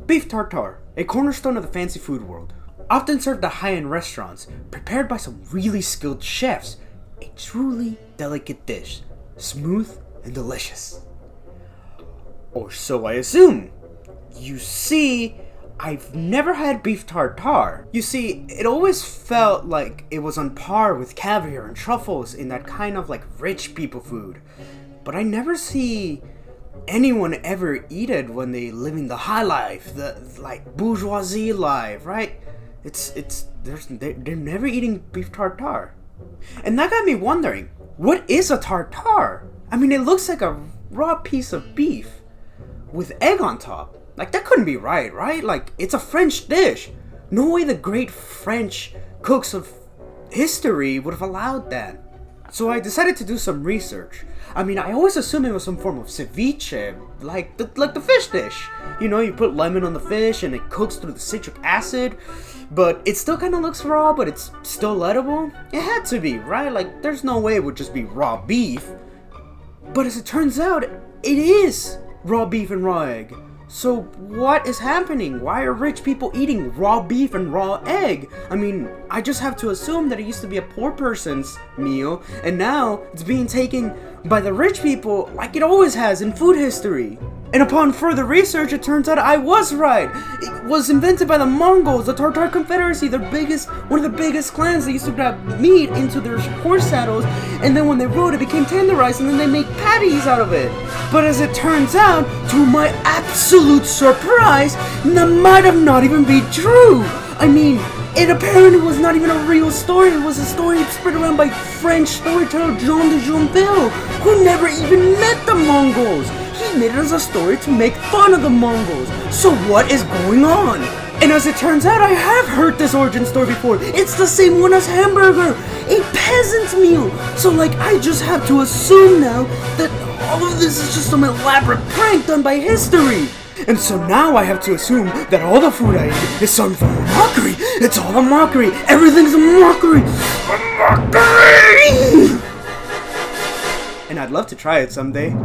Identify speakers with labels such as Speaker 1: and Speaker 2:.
Speaker 1: Beef tartare, a cornerstone of the fancy food world. Often served at high-end restaurants, prepared by some really skilled chefs. A truly delicate dish, smooth and delicious. Or so I assume. You see, I've never had beef tartare. You see, it always felt like it was on par with caviar and truffles in that kind of like rich people food. But I never see anyone ever eat it when they living the high life, the like bourgeoisie life, right? They're never eating beef tartare. And that got me wondering, what is a tartare? I mean, it looks like a raw piece of beef with egg on top. Like, that couldn't be right? Like, it's a French dish. No way the great French cooks of history would have allowed that. So I decided to do some research. I mean, I always assumed it was some form of ceviche, like the fish dish. You know, you put lemon on the fish and it cooks through the citric acid. But it still kind of looks raw, but it's still edible. It had to be, right? Like, there's no way it would just be raw beef. But as it turns out, it is raw beef and raw egg. So what is happening? Why are rich people eating raw beef and raw egg? I mean, I just have to assume that it used to be a poor person's meal, and now it's being taken by the rich people like it always has in food history. And upon further research, it turns out I was right. It was invented by the Mongols, the Tartare Confederacy, one of the biggest clans. They used to grab meat into their horse saddles, and then when they rode, it became tenderized, and then they make patties out of it. But as it turns out, to my absolute surprise, that might have not even been true. I mean, it apparently was not even a real story. It was a story spread around by French storyteller Jean de Jonville, who never even met the Mongols. He made it as a story to make fun of the Mongols. So what is going on? And as it turns out, I have heard this origin story before. It's the same one as hamburger, a peasant's meal. So like, I just have to assume now that all of this is just some elaborate prank done by history. And so now I have to assume that all the food I eat is some form of mockery. It's all a mockery. Everything's a mockery. A mockery! And I'd love to try it someday.